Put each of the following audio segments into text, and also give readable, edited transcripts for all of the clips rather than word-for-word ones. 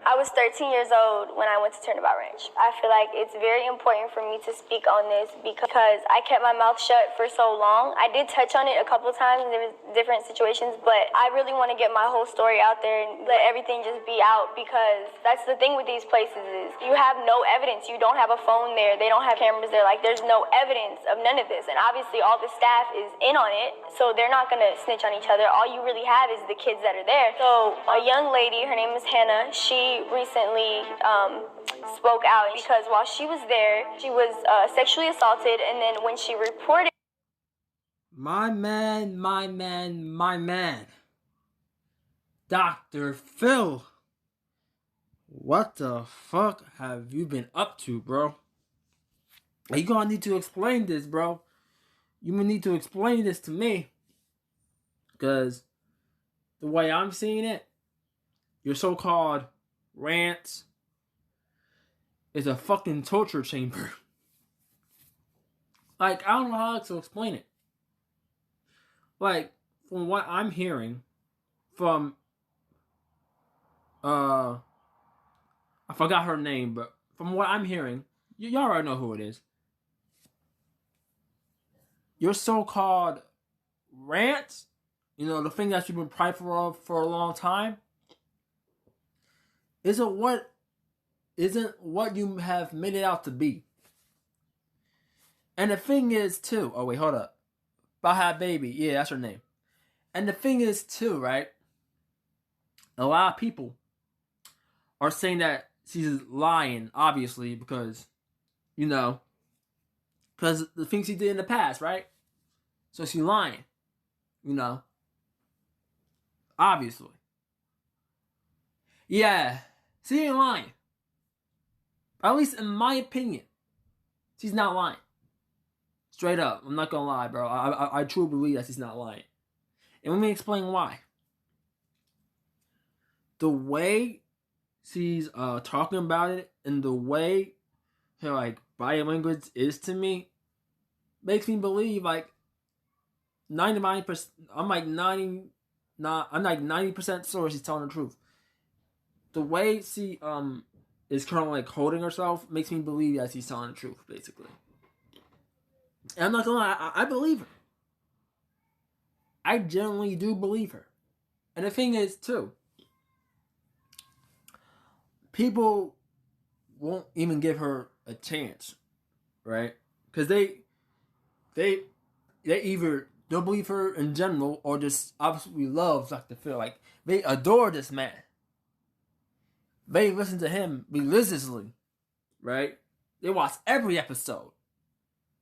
I was 13 years old when I went to Turnabout Ranch. I feel like it's very important for me to speak on this because I kept my mouth shut for so long. I did touch on it a couple times in different situations, but I really want to get my whole story out there and let everything just be out, because that's the thing with these places is you have no evidence. You don't have a phone there. They don't have cameras there. Like, there's no evidence of none of this. And obviously all the staff is in on it, so they're not going to snitch on each other. All you really have is the kids that are there. So a young lady, her name is Hannah, she recently spoke out because while she was there, she was sexually assaulted, and then when she reported... My man. Dr. Phil. What the fuck have you been up to, bro? You gonna need to explain this, bro. You gonna need to explain this to me. Because the way I'm seeing it, your so-called rants is a fucking torture chamber. Like, I don't know how to explain it. Like, from what I'm hearing from, I forgot her name, but from what I'm hearing, y'all already know who it is. Your so-called rants, you know, the thing that you've been prideful of for a long time, isn't what you have made it out to be. And the thing is, too... Oh, wait, hold up. Baha Baby. Yeah, that's her name. And the thing is, too, right? A lot of people are saying that she's lying, obviously, because, you know, because the things she did in the past, right? So she's lying, you know. Obviously. Yeah, she ain't lying. At least in my opinion, she's not lying. Straight up, I'm not gonna lie, bro. I truly believe that she's not lying. And let me explain why. The way she's talking about it and the way her, like, body language is to me makes me believe, like, 99%. I'm like 90% sure she's telling the truth. The way she is currently, like, holding herself makes me believe that she's telling the truth, basically. And I'm not gonna lie, I believe her. I genuinely do believe her. And the thing is, too, people won't even give her a chance, right? Because they either don't believe her in general or just absolutely love Dr. Phil. Like, they adore this man. They listen to him religiously, right? They watch every episode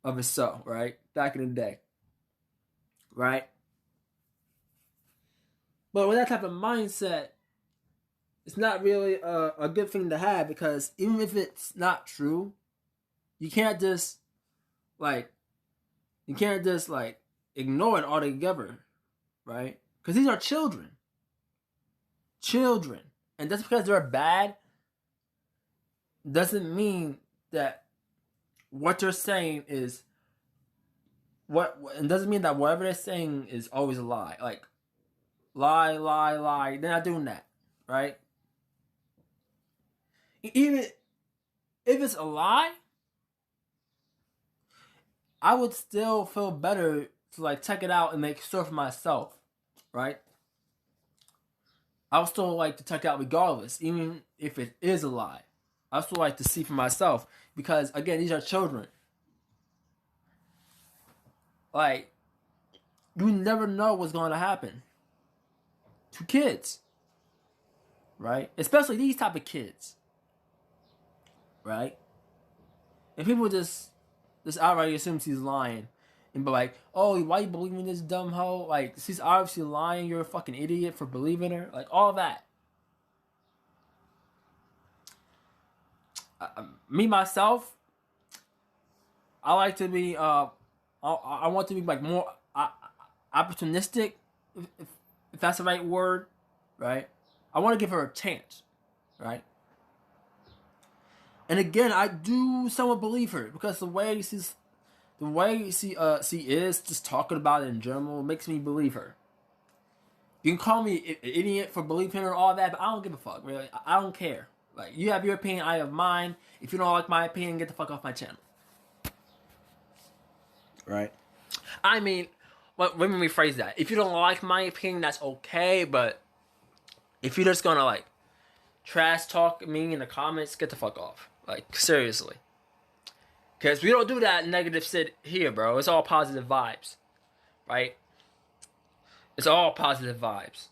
of his show, right? Back in the day, right? But with that type of mindset, it's not really a good thing to have, because even if it's not true, you can't just ignore it altogether, right? Because these are children. And just because they're bad doesn't mean that what they're saying is and doesn't mean that whatever they're saying is always a lie. Like, lie. They're not doing that, right? Even if it's a lie, I would still feel better to, like, check it out and make sure for myself, right? I would still like to check it out regardless, even if it is a lie. I would still like to see for myself, because, again, these are children. Like, you never know what's going to happen to kids, right? Especially these type of kids, right? And people just outright assume she's lying and be like, oh, why you believing this dumb hoe? Like, she's obviously lying. You're a fucking idiot for believing her. Like, all that. Me, myself, I like to be, I want to be, like, more opportunistic, if that's the right word, right? I want to give her a chance, right? And again, I do somewhat believe her, because the way she is just talking about it in general makes me believe her. You can call me an idiot for believing or all that, but I don't give a fuck, really. I don't care. Like, you have your opinion, I have mine. If you don't like my opinion, get the fuck off my channel. Right? I mean, let me rephrase that. If you don't like my opinion, that's okay, but if you're just gonna, like, trash talk me in the comments, get the fuck off. Like, seriously. Because we don't do that negative shit here, bro. It's all positive vibes. Right? It's all positive vibes.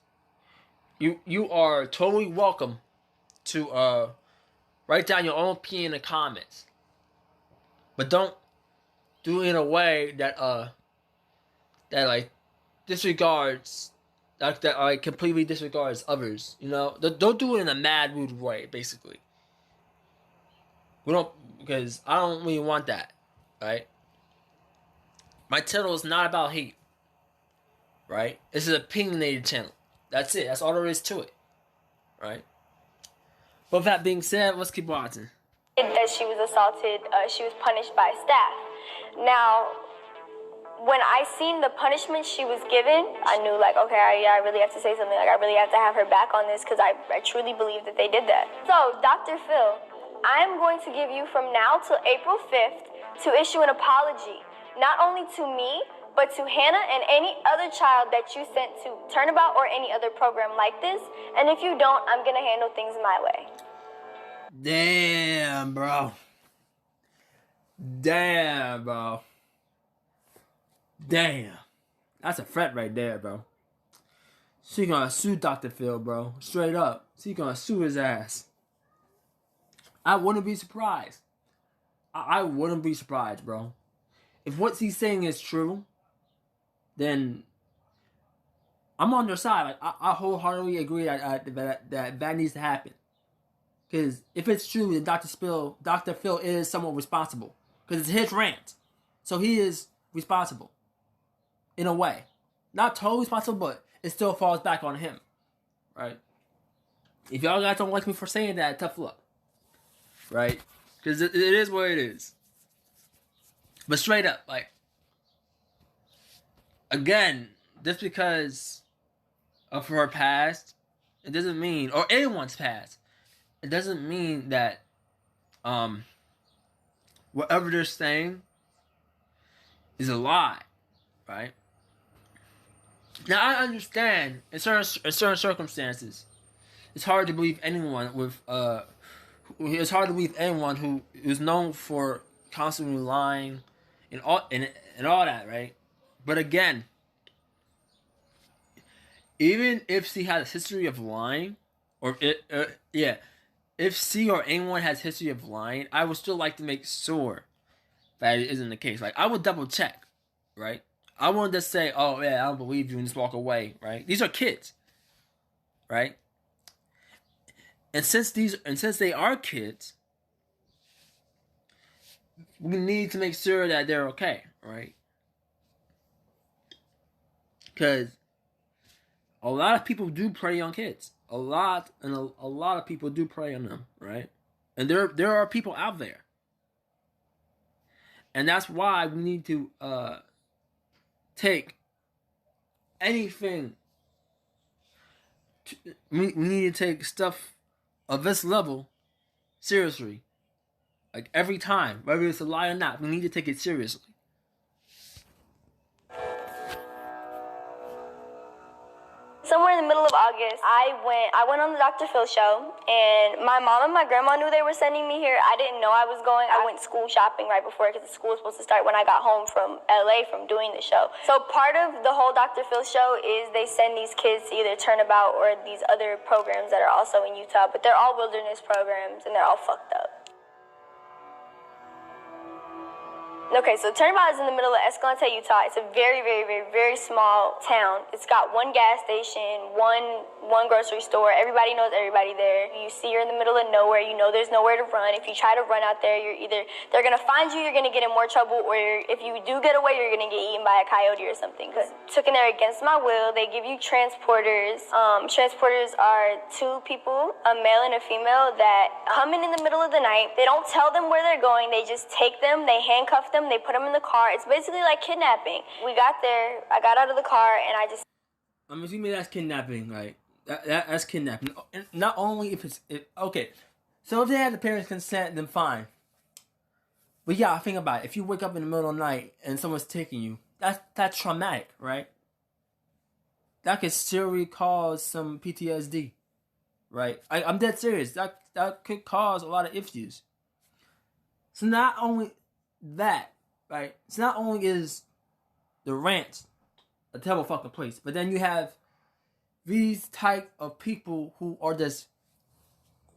You are totally welcome to write down your own opinion in the comments. But don't do it in a way that like disregards that like completely disregards others. You know? Don't do it in a mad rude way, basically. We don't, because I don't really want that. Right? My channel is not about hate. Right? This is an opinionated channel. That's it. That's all there is to it. Right? But with that being said, let's keep watching. That she was assaulted, she was punished by staff. Now, when I seen the punishment she was given, I knew, like, okay, I really have to say something. Like, I really have to have her back on this because I truly believe that they did that. So, Dr. Phil, I am going to give you from now till April 5th to issue an apology, not only to me, but to Hannah and any other child that you sent to Turnabout or any other program like this. And if you don't, I'm going to handle things my way. Damn, bro. Damn, bro. Damn. That's a threat right there, bro. She gonna sue Dr. Phil, bro. Straight up. She gonna sue his ass. I wouldn't be surprised. I wouldn't be surprised, bro. If what he's saying is true, then I'm on their side. Like, I wholeheartedly agree that needs to happen. Because if it's true, then Dr. Phil is somewhat responsible. Because it's his rant. So he is responsible. In a way. Not totally responsible, but it still falls back on him. Right? If y'all guys don't like me for saying that, tough luck. Right? Because it is what it is. But straight up, like, again, just because of her past, it doesn't mean, or anyone's past, it doesn't mean that whatever they're saying is a lie, right? Now, I understand in certain circumstances, it's hard to believe anyone with it's hard to believe anyone who is known for constantly lying and all that, right? But again, even if she has a history of lying, or if she or anyone has history of lying, I would still like to make sure that it isn't the case. Like, I would double check, right? I wouldn't just say, oh yeah, I don't believe you, and just walk away, right? These are kids, right? And since they are kids, we need to make sure that they're okay, right? Because a lot of people do prey on kids. A lot of people do prey on them, right? And there are people out there. And that's why we need to take anything. We need to take stuff of this level seriously. Like, every time, whether it's a lie or not, we need to take it seriously. Somewhere in the middle of August, I went on the Dr. Phil show, and my mom and my grandma knew they were sending me here. I didn't know I was going. I went school shopping right before, because the school was supposed to start when I got home from LA from doing the show. So part of the whole Dr. Phil show is they send these kids to either Turnabout or these other programs that are also in Utah, but they're all wilderness programs, and they're all fucked up. Okay, so Turnabout is in the middle of Escalante, Utah. It's a very, very, very, very small town. It's got one gas station, one grocery store. Everybody knows everybody there. You see you're in the middle of nowhere. You know there's nowhere to run. If you try to run out there, they're going to find you, you're going to get in more trouble, or if you do get away, you're going to get eaten by a coyote or something. Because took in there against my will. They give you transporters. Transporters are two people, a male and a female, that come in the middle of the night. They don't tell them where they're going. They just take them, they handcuff them, they put them in the car. It's basically like kidnapping. We got there, I got out of the car, and I just... I'm assuming that's kidnapping, right? That's kidnapping. And not only if it's okay. So if they had the parents' consent, then fine. But yeah, think about it. If you wake up in the middle of the night and someone's taking you, that's traumatic, right? That could seriously cause some PTSD, right? I'm dead serious. That could cause a lot of issues. So not only that, right? So not only is the ranch a terrible fucking place, but then you have these type of people who are just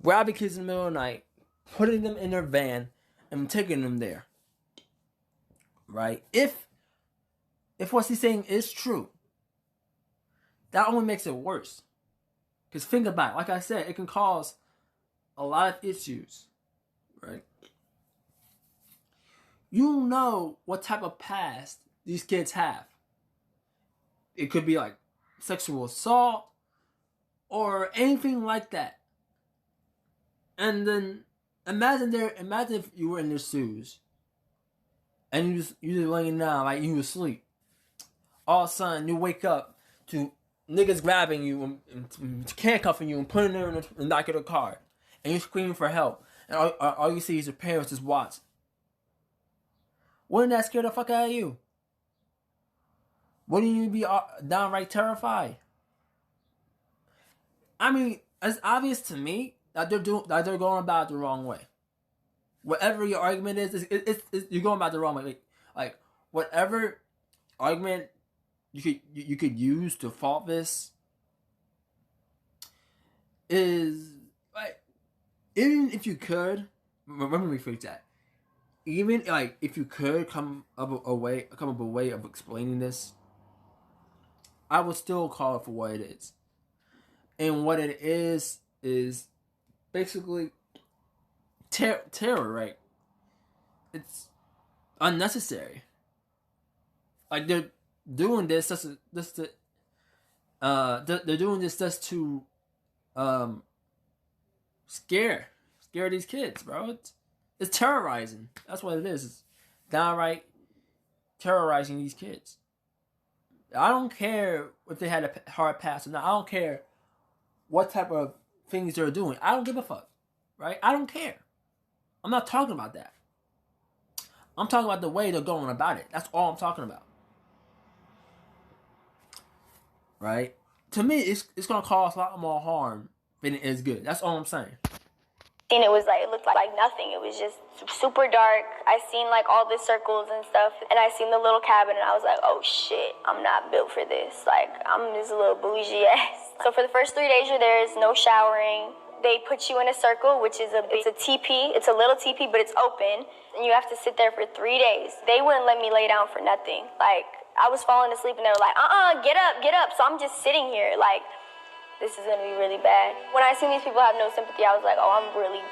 grabbing kids in the middle of the night, putting them in their van, and taking them there. Right? If what he's saying is true, that only makes it worse. Because think about it, like I said, it can cause a lot of issues. Right? You know what type of past these kids have. It could be like sexual assault or anything like that. And then imagine if you were in their shoes and you just laying down like you asleep. All of a sudden you wake up to niggas grabbing you and handcuffing you and putting you in the back of the car, and you're screaming for help, and all you see is your parents just watch. Wouldn't that scare the fuck out of you? Wouldn't you be downright terrified? I mean, it's obvious to me that they're going about it the wrong way. Whatever your argument is, you're going about the wrong way. Like whatever argument you could use to fault this is like, even if you could, let me rephrase that. Even like if you could come up a way of explaining this, I would still call it for what it is. And what it is basically terror, right? It's unnecessary. Like they're doing this they're doing this just to scare these kids, bro. It's terrorizing. That's what it is. It's downright terrorizing these kids. I don't care if they had a hard pass or not. I don't care what type of things they're doing. I don't give a fuck, right? I don't care. I'm not talking about that. I'm talking about the way they're going about it. That's all I'm talking about. Right? To me, it's gonna cause a lot more harm than it is good. That's all I'm saying. And it looked like nothing. It was just super dark. I seen like all the circles and stuff, and I seen the little cabin, and I was like, oh shit, I'm not built for this. Like, I'm this little bougie ass. So for the first 3 days you're there, there's no showering. They put you in a circle, which is it's a teepee. It's a little teepee, but it's open, and you have to sit there for 3 days. They wouldn't let me lay down for nothing. Like, I was falling asleep, and they were like, get up. So I'm just sitting here, like, this is gonna be really bad. When I seen these people have no sympathy, I was like, oh, I'm really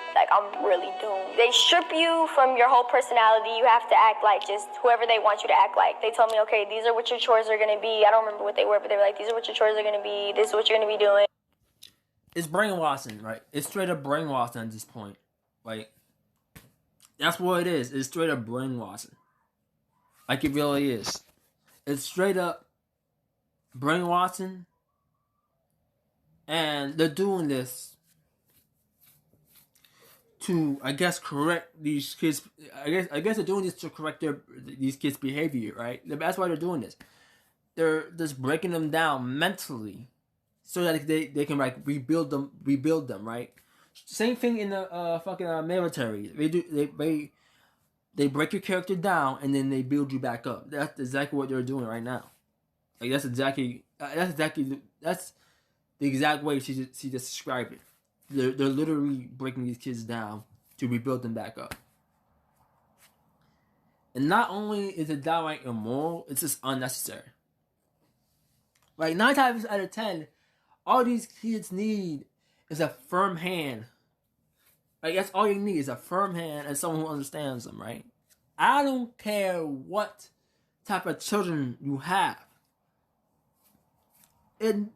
doomed. They strip you from your whole personality. You have to act like just whoever they want you to act like. They told me, okay, these are what your chores are gonna be. I don't remember what they were, but they were like, these are what your chores are gonna be. This is what you're gonna be doing. It's brainwashing, right? It's straight up brainwashing at this point. Like, that's what it is. It's straight up brainwashing. Like, it really is. It's straight up brainwashing. And they're doing this to, I guess, correct these kids. I guess they're doing this to correct these kids' behavior, right? That's why they're doing this. They're just breaking them down mentally, so that they can like rebuild them, right? Same thing in the fucking military. They break your character down and then they build you back up. That's exactly what they're doing right now. Like that's the exact way she just described it. They're literally breaking these kids down to rebuild them back up. And not only is it downright immoral, it's just unnecessary. Like 9 times out of 10, all these kids need is a firm hand. Like that's all you need is a firm hand and someone who understands them, right? I don't care what type of children you have. And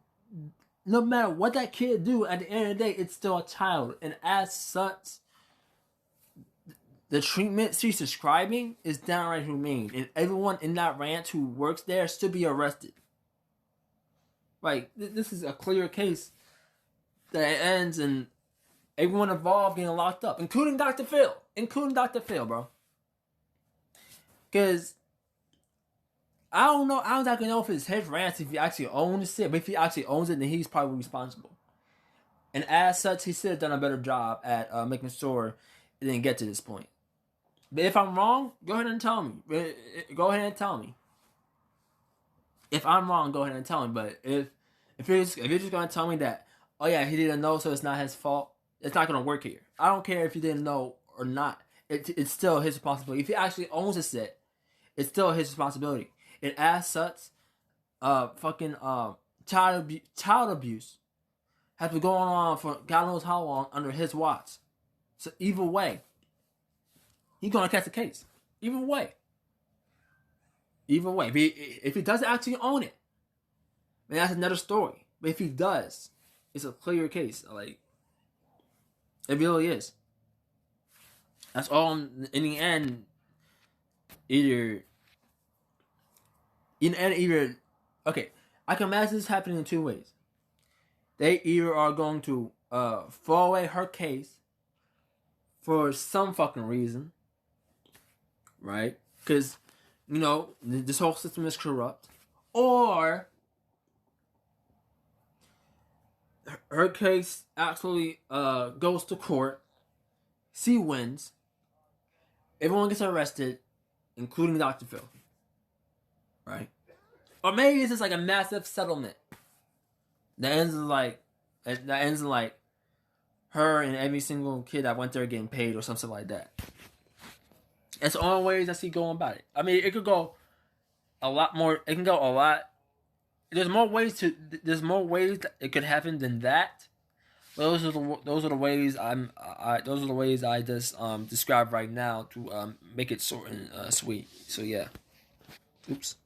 no matter what that kid do, at the end of the day, it's still a child. And as such, the treatment she's describing is downright humane. And everyone in that ranch who works there should be arrested. Like, this is a clear case that ends in everyone involved getting locked up, including Dr. Phil. Bro. Because I don't know. I don't exactly know if it's his rants if he actually owns it. But if he actually owns it, then he's probably responsible. And as such, he should have done a better job at making sure it didn't get to this point. But if I'm wrong, go ahead and tell me. If I'm wrong, go ahead and tell me. But if you're just gonna tell me that, oh yeah, he didn't know, so it's not his fault, it's not gonna work here. I don't care if he didn't know or not. It's still his responsibility. If he actually owns the set, it's still his responsibility. And as such, child abuse has been going on for God knows how long under his watch. So either way, he's gonna catch the case. Either way. If he doesn't actually own it, then that's another story. But if he does, it's a clear case. Like, it really is. That's all. In the end, either. Okay, I can imagine this happening in two ways. They either are going to throw away her case for some fucking reason, right? Because, you know, this whole system is corrupt. Or her case actually goes to court. She wins. Everyone gets arrested, including Dr. Phil. Right? Or maybe it's just like a massive settlement that ends in like her and every single kid that went there getting paid or something like that. It's the only ways I see going about it. I mean, it could go a lot more. It can go a lot. There's more ways that it could happen than that. Those are the ways I just describe right now to make it short and sweet. So yeah. Oops.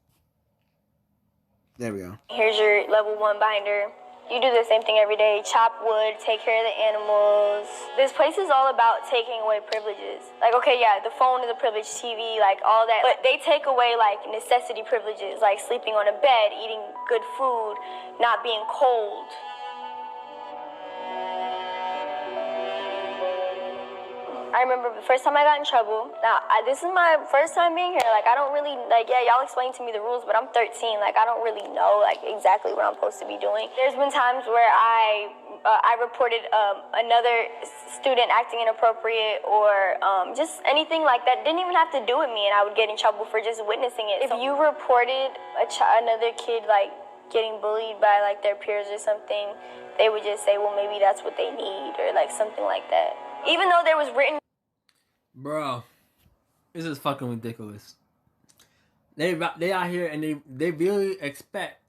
There we go. Here's your level 1 binder. You do the same thing every day. Chop wood, take care of the animals. This place is all about taking away privileges. Like, okay, yeah, the phone is a privilege, TV, like all that. But they take away like necessity privileges, like sleeping on a bed, eating good food, not being cold. I remember the first time I got in trouble. Now, this is my first time being here. Like, I don't really, like, yeah, y'all explain to me the rules, but I'm 13. Like, I don't really know, like, exactly what I'm supposed to be doing. There's been times where I reported another student acting inappropriate or just anything like that. Didn't even have to do with me, and I would get in trouble for just witnessing it. If you reported another kid, like, getting bullied by, like, their peers or something, they would just say, well, maybe that's what they need or, like, something like that. Even though there was written... Bro, this is fucking ridiculous. They out here and they really expect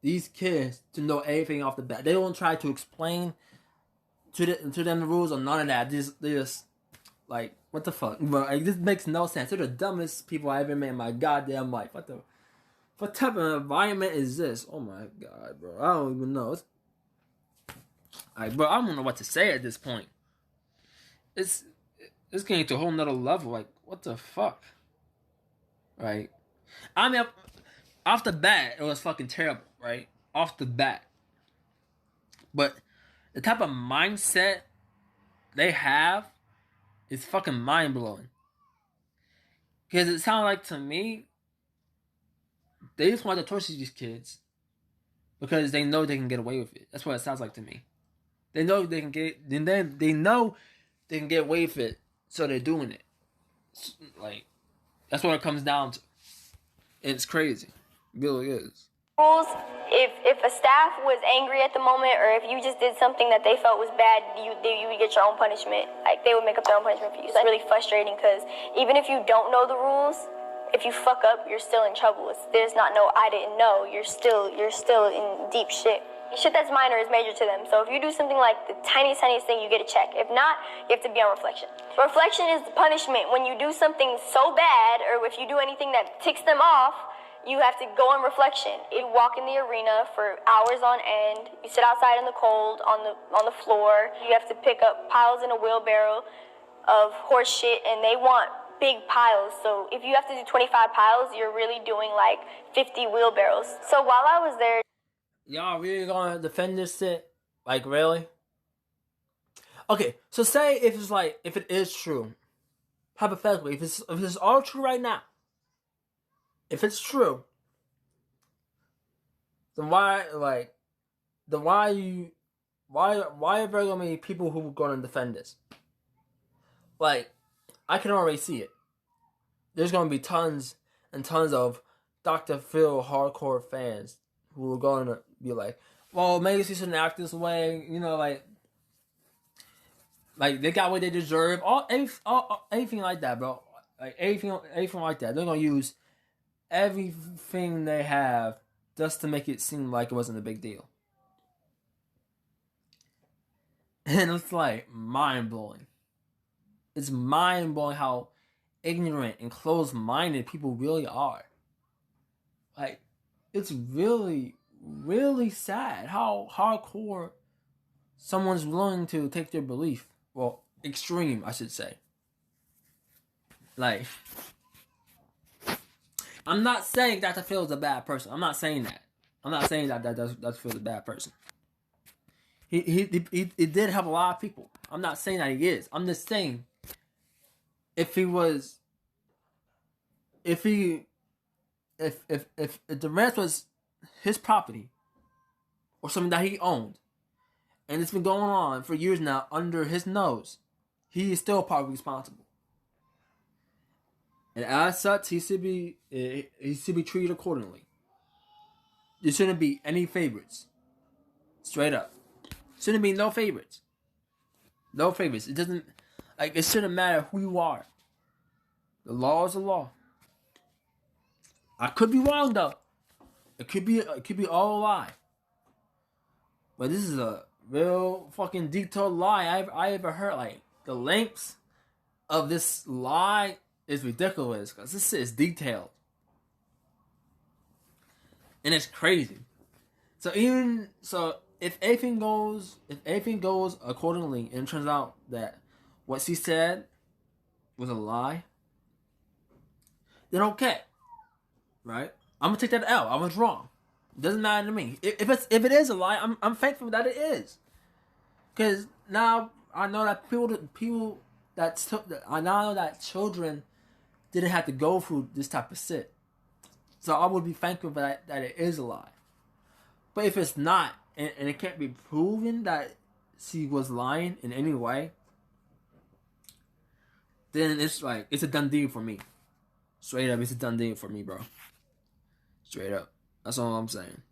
these kids to know everything off the bat. They don't try to explain to them the rules or none of that. They just like, what the fuck? Bro, like, this makes no sense. They're the dumbest people I ever met in my goddamn life. What type of environment is this? Oh my god, bro. I don't even know. Bro, I don't know what to say at this point. It's getting to a whole nother level. Like, what the fuck? Right? I mean, off the bat, it was fucking terrible, right? Off the bat. But the type of mindset they have is fucking mind-blowing. Because it sounds like, to me, they just want to torture these kids because they know they can get away with it. That's what it sounds like to me. They know they can get... They know they can get away with it, so they're doing it. Like, that's what it comes down to. And it's crazy. It really is. Rules, if a staff was angry at the moment, or if you just did something that they felt was bad, you would get your own punishment. Like, they would make up their own punishment for you. So it's really frustrating because even if you don't know the rules, if you fuck up, you're still in trouble. There's not no I didn't know. You're still in deep shit. Shit that's minor is major to them. So if you do something like the tiniest thing, you get a check. If not, you have to be on reflection. Reflection is the punishment. When you do something so bad, or if you do anything that ticks them off, you have to go on reflection. You walk in the arena for hours on end. You sit outside in the cold on the floor. You have to pick up piles in a wheelbarrow of horse shit, and they want big piles. So if you have to do 25 piles, you're really doing like 50 wheelbarrows. So while I was there... y'all really gonna defend this shit? Like, really? Okay, so say if it is true, hypothetically, if it's all true right now, if it's true, then why are there gonna be people who are gonna defend this? Like, I can already see it. There's gonna be tons and tons of Dr. Phil hardcore fans who are gonna be like, well, maybe she shouldn't act this way, like they got what they deserve, anything like that, bro. Like anything like that. They're gonna use everything they have just to make it seem like it wasn't a big deal. And it's like mind blowing. It's mind blowing how ignorant and closed minded people really are. Like, it's really, really sad how hardcore someone's willing to take their belief. Well, extreme, I should say. Like, I'm not saying Dr. Phil is a bad person. I'm not saying that. I'm not saying that Dr. Phil is a bad person. He did help a lot of people. I'm not saying that he is. I'm just saying if the ranch was his property or something that he owned, and it's been going on for years now under his nose, he is still probably responsible. And as such, he should be treated accordingly. There shouldn't be any favorites. Straight up. Shouldn't be no favorites. No favorites. It shouldn't matter who you are. The law is the law. I could be wrong though. It could be all a lie. But this is a real fucking detailed lie I ever heard. Like, the lengths of this lie is ridiculous because this shit is detailed. And it's crazy. So if everything goes accordingly and it turns out that what she said was a lie, then okay. Right? I'm gonna take that L. I was wrong. It doesn't matter to me. If it is a lie, I'm thankful that it is. Cause now I know that I now know that children didn't have to go through this type of shit. So I would be thankful for that it is a lie. But if it's not, and it can't be proven that she was lying in any way, then it's a done deal for me. Straight up, it's a done deal for me, bro. Straight up. That's all I'm saying.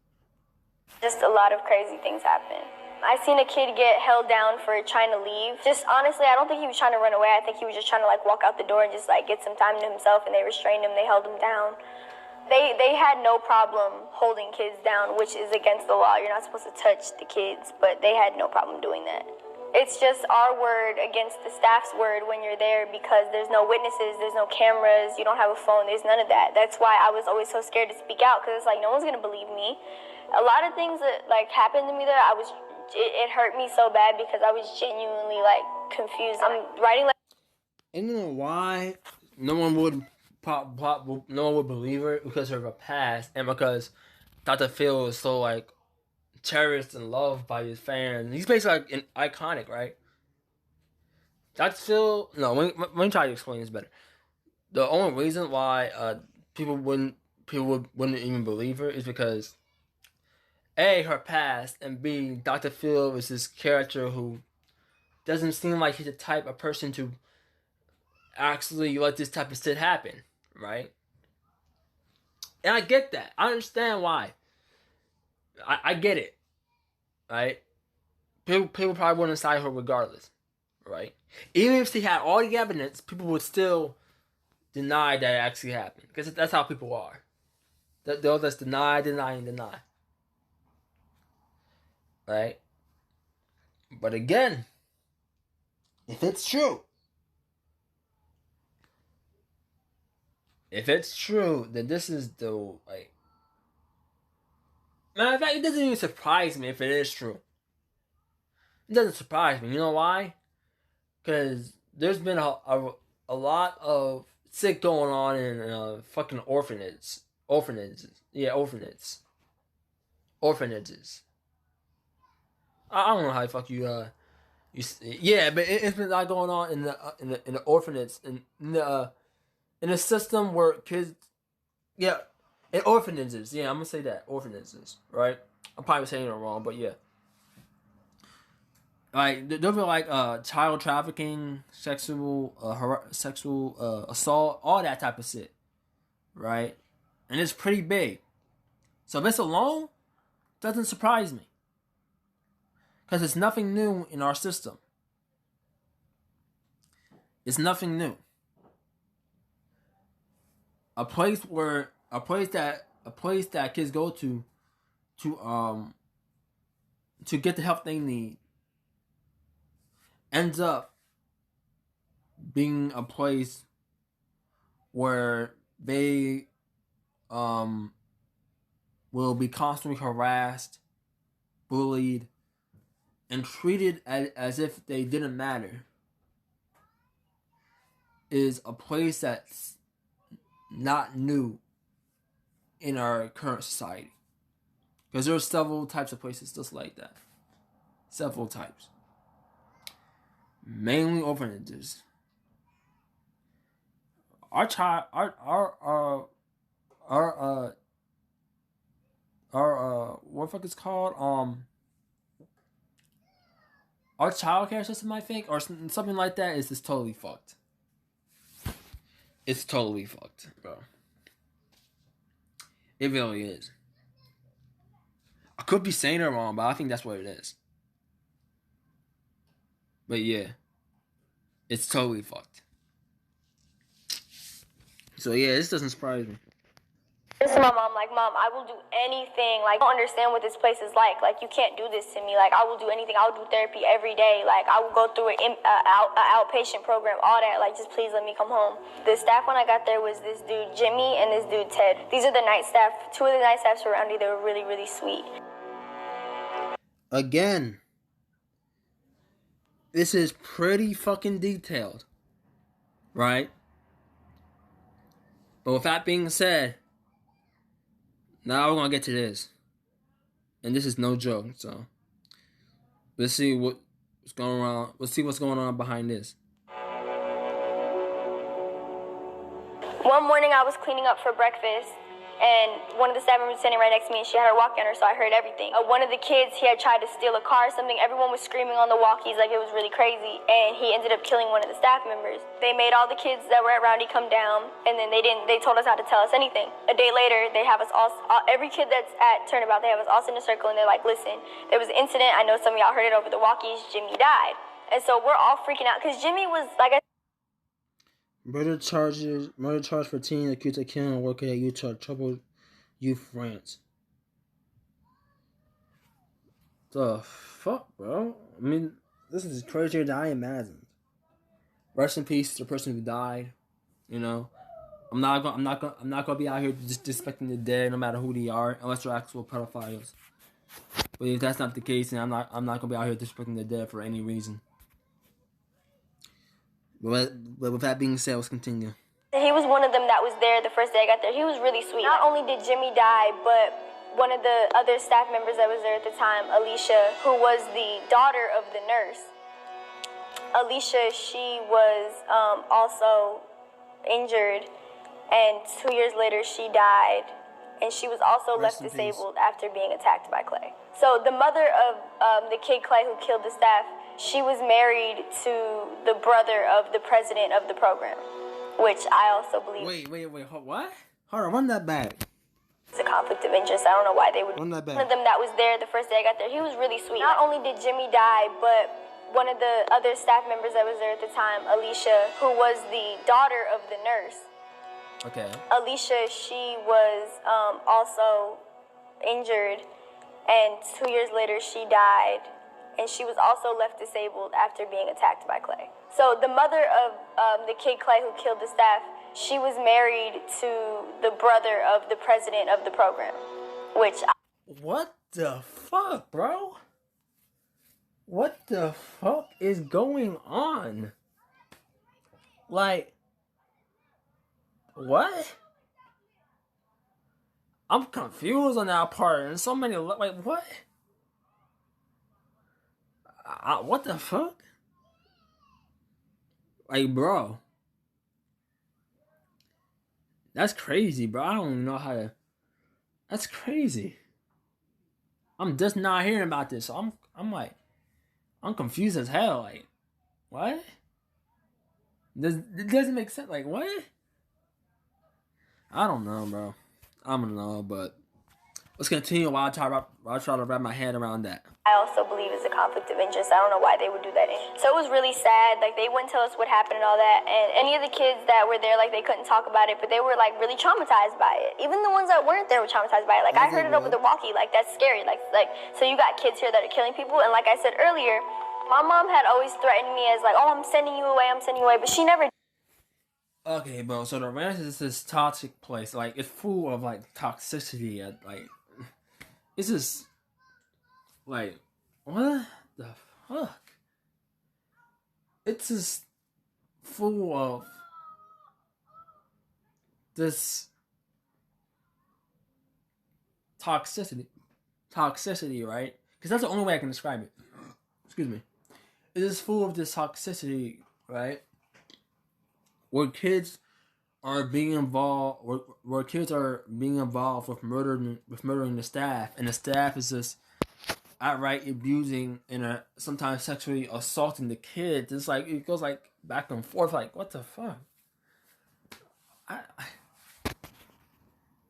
Just a lot of crazy things happen. I seen a kid get held down for trying to leave. Just honestly, I don't think he was trying to run away. I think he was just trying to walk out the door and just get some time to himself, and they restrained him. They held him down. They had no problem holding kids down, which is against the law. You're not supposed to touch the kids, but they had no problem doing that. It's just our word against the staff's word when you're there, because there's no witnesses, there's no cameras, you don't have a phone, there's none of that. That's why I was always so scared to speak out, because it's no one's gonna believe me. A lot of things that happened to me there, it hurt me so bad because I was genuinely confused. I'm writing And you know why no one would believe her? Because of her past, and because Dr. Phil is so cherished and loved by his fans. He's basically iconic, right? Dr. Phil. No, let me try to explain this better. The only reason why people wouldn't even believe her is because A, her past, and B, Dr. Phil is this character who doesn't seem like he's the type of person to actually let this type of shit happen, right? And I get that. I understand why. I get it, right? People probably wouldn't side her regardless, right? Even if she had all the evidence, people would still deny that it actually happened, because that's how people are. They'll just deny, right? But again, if it's true, then this is the matter of fact, it doesn't even surprise me if it is true. It doesn't surprise me. You know why? Because there's been a lot of shit going on in fucking orphanages. Yeah, orphanages. orphanages. I don't know how the fuck yeah, but it's been a lot going on in the orphanage in the system where kids, yeah, in orphanages. Yeah, I'm gonna say that orphanages, right? I'm probably saying it wrong, but yeah, like there were like child trafficking, sexual assault, all that type of shit, right? And it's pretty big. So this alone doesn't surprise me because it's nothing new in our system. It's nothing new. A place that kids go to get the help they need ends up being a place where they will be constantly harassed, bullied, and treated as if they didn't matter. Is a place that's not new in our current society. Because there are several types of places just like that. Several types. Mainly orphanages. Our what the fuck is called? Our childcare system, I think, or something like that, is just totally fucked. It's totally fucked, bro. It really is. I could be saying it wrong, but I think that's what it is. But yeah, it's totally fucked. So yeah, this doesn't surprise me. This is my mom, like, Mom, I will do anything. Like, I don't understand what this place is like. Like, you can't do this to me. Like, I will do anything. I will do therapy every day. Like, I will go through an outpatient program, all that. Like, just please let me come home. The staff when I got there was this dude, Jimmy, and this dude, Ted. These are the night staff. Two of the night staff surrounding me. They were really, really sweet. Again, this is pretty fucking detailed, right? But with that being said, now we're gonna get to this, and this is no joke. So let's see what's going on. Let's see what's going on behind this. One morning I was cleaning up for breakfast, and one of the staff members was sitting right next to me, and she had her walkie on her, so I heard everything. One of the kids, he had tried to steal a car or something. Everyone was screaming on the walkies like it was really crazy, and he ended up killing one of the staff members. They made all the kids that were at Roundy come down, and then they told us not to tell us anything. A day later, they have us all, every kid that's at Turnabout, they have us all sit in a circle, and they're like, listen, there was an incident, I know some of y'all heard it over the walkies, Jimmy died. And so we're all freaking out, because Jimmy was, like I Murder charge for teen accused of killing a worker at Utah Troubled Youth France. The fuck, bro? I mean, this is crazier than I imagined. Rest in peace to the person who died. You know, I'm not gonna be out here just disrespecting the dead, no matter who they are, unless they're actual pedophiles. But if that's not the case, then I'm not gonna be out here disrespecting the dead for any reason. But with that being said, let's continue. He was one of them that was there the first day I got there. He was really sweet. Not only did Jimmy die, but one of the other staff members that was there at the time, Alicia, who was the daughter of the nurse. Alicia, she was also injured, and 2 years later she died, and she was also left disabled after being attacked by Clay. So the mother of the kid Clay who killed the staff, she was married to the brother of the president of the program, which I also believe. Wait, what? Hold on, run that back. It's a conflict of interest. I don't know why they would. Run that back. One of them that was there the first day I got there, he was really sweet. Not only did Jimmy die, but one of the other staff members that was there at the time, Alicia, who was the daughter of the nurse. Okay. Alicia, she was also injured, and 2 years later she died, and she was also left disabled after being attacked by Clay. So the mother of the kid Clay who killed the staff, she was married to the brother of the president of the program, which What the fuck, bro? What the fuck is going on? Like, what? I'm confused on that part, and so many like what? What the fuck? Like, bro, that's crazy, bro. I don't even know how to. That's crazy. I'm just not hearing about this, so I'm like, I'm confused as hell. Like, what? It doesn't make sense. Like, what? I don't know, bro. I don't know, but let's continue while I try to wrap my head around that. I also believe it's a conflict of interest. I don't know why they would do that. So it was really sad. Like, they wouldn't tell us what happened and all that. And any of the kids that were there, like, they couldn't talk about it, but they were, like, really traumatized by it. Even the ones that weren't there were traumatized by it. Like, I heard it over the walkie. Like, that's scary. Like, so you got kids here that are killing people. And like I said earlier, my mom had always threatened me as, like, oh, I'm sending you away, but she never. Okay, bro. So the ranch is this toxic place. Like, it's full of like toxicity. Like, it's just like, what the fuck? It's just full of this toxicity, right? Because that's the only way I can describe it. Excuse me. It is full of this toxicity, right? Where kids are being involved, where kids are being involved with murdering the staff, and the staff is just outright abusing and sometimes sexually assaulting the kids. It's like it goes like back and forth. Like, what the fuck?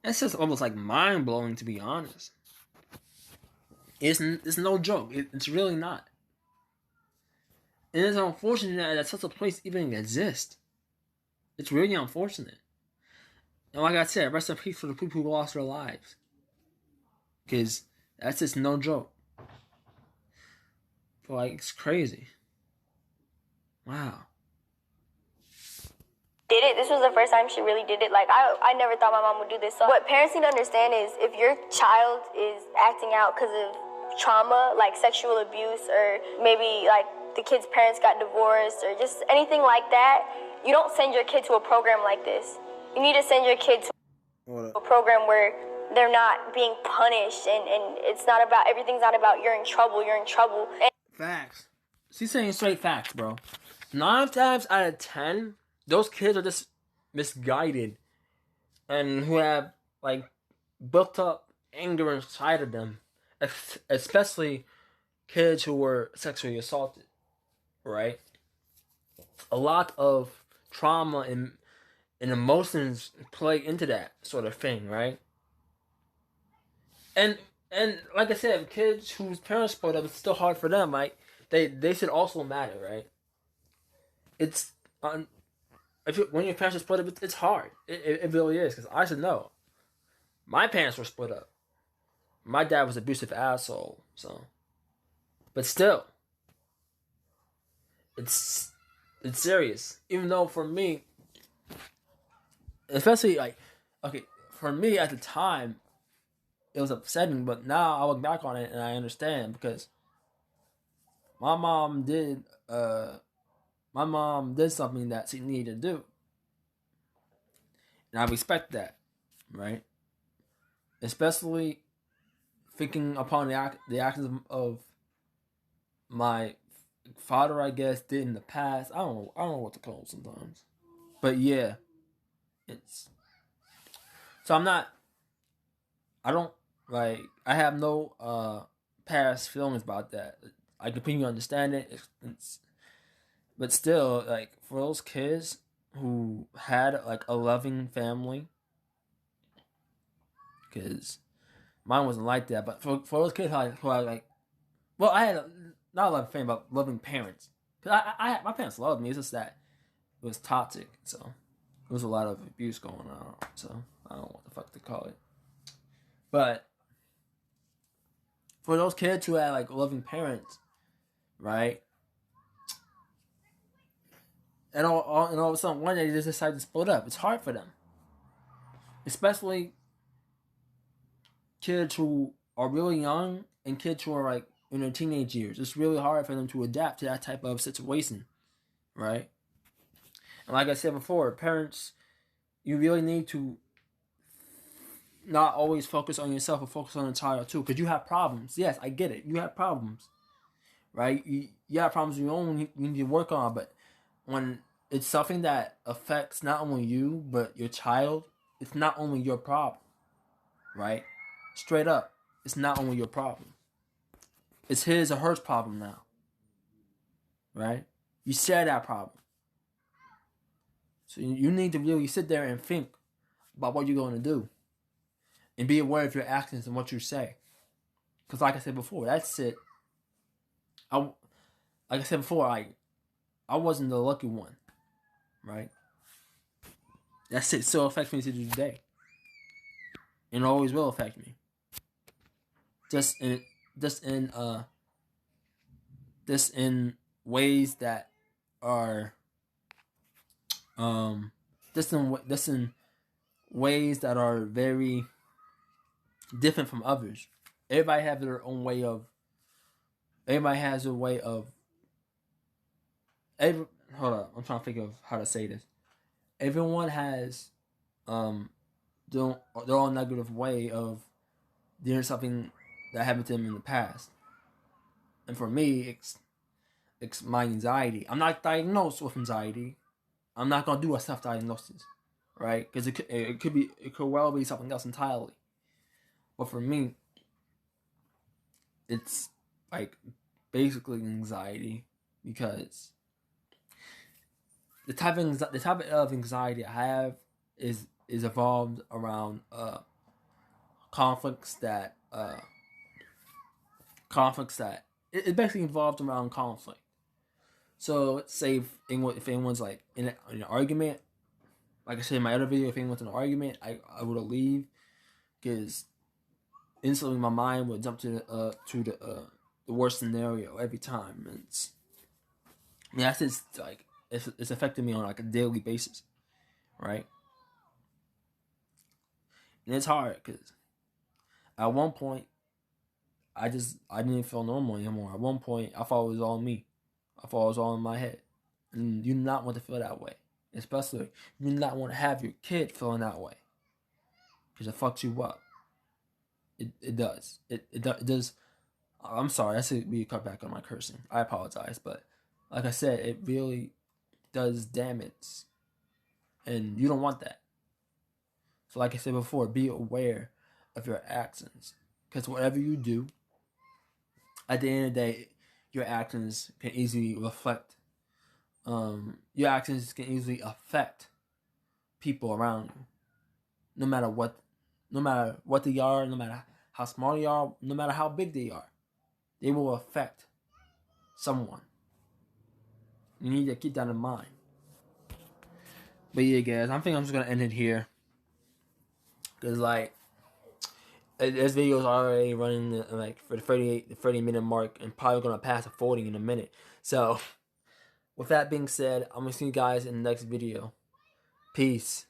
It's just almost like mind blowing, to be honest. It's no joke. It's really not. And it's unfortunate that such a place even exists. It's really unfortunate. And like I said, rest in peace for the people who lost their lives. Because that's just no joke. But like, it's crazy. Wow. Did it. This was the first time she really did it. Like, I never thought my mom would do this. So what parents need to understand is if your child is acting out because of trauma, like sexual abuse, or maybe like the kid's parents got divorced, or just anything like that, you don't send your kid to a program like this. You need to send your kid to a program where they're not being punished, and it's not about, everything's not about you're in trouble. And facts. She's saying straight facts, bro. 9 times out of 10, those kids are just misguided and who have like built up anger inside of them, especially kids who were sexually assaulted, right? A lot of trauma and emotions play into that sort of thing, right? And like I said, kids whose parents split up, it's still hard for them. Like they should also matter, right? It's when your parents are split up, it's hard. It really is, because I should know. My parents were split up. My dad was an abusive asshole, so. But still, it's serious. Even though for me, especially like, okay, for me at the time, it was upsetting. But now I look back on it and I understand, because my mom did something that she needed to do. And I respect that, right? Especially thinking upon the actions of my father, I guess, did in the past. I don't know what to call it sometimes. But yeah, it's... So I have no past feelings about that. I completely understand it. But still, like, for those kids who had like a loving family, because mine wasn't like that, but for those kids who had like, well, I had not a loving family, but loving parents. Because my parents loved me. It's just that it was toxic, so there was a lot of abuse going on. So I don't know what the fuck to call it. But for those kids who had like loving parents, right? And all of a sudden one day they just decide to split up. It's hard for them, especially kids who are really young and kids who are like in their teenage years. It's really hard for them to adapt to that type of situation, right? And like I said before, parents, you really need to not always focus on yourself, but focus on the child too, because you have problems. Yes, I get it. You have problems, right? You have problems of your own. You need to work on, but when it's something that affects not only you but your child, it's not only your problem, right? Straight up, it's not only your problem. It's his or her problem now, right? You share that problem, so you need to really sit there and think about what you're going to do, and be aware of your actions and what you say. Because, like I said before, that's it. Like I said before, I wasn't the lucky one, right? That shit still affects me to this day, and always will affect me. Just in ways that are just in ways that are very different from others. Everybody has their own way of. Everybody has a way of. Hold up, I'm trying to think of how to say this. Everyone has their own negative way of doing something that happened to them in the past. And for me, it's my anxiety. I'm not diagnosed with anxiety. I'm not gonna do a self-diagnosis, right? Because it could well be something else entirely. But for me, it's like basically anxiety, because the type of anxiety I have is evolved around conflicts that it basically involved around conflict. So let's say if anyone's like in an argument, like I said in my other video, if anyone's in an argument, I would leave, because instantly my mind would jump to the worst scenario every time. And that's just like it's affecting me on like a daily basis, right? And it's hard because at one point I didn't feel normal anymore. At one point I thought it was all me. I thought it was all in my head. And you do not want to feel that way. Especially you do not want to have your kid feeling that way, because it fucks you up. It does. It does. I'm sorry. I said we cut back on my cursing. I apologize, but like I said, it really does damage, and you don't want that. So, like I said before, be aware of your actions, because whatever you do, at the end of the day, your actions can easily reflect. Your actions can easily affect people around you, no matter what they are, no matter how small they are, no matter how big they are. They will affect someone. You need to keep that in mind. But yeah, guys, I think I'm just gonna end it here, because like this video is already running like for the 30-minute mark, and probably gonna pass the 40 in a minute. So with that being said, I'm gonna see you guys in the next video. Peace.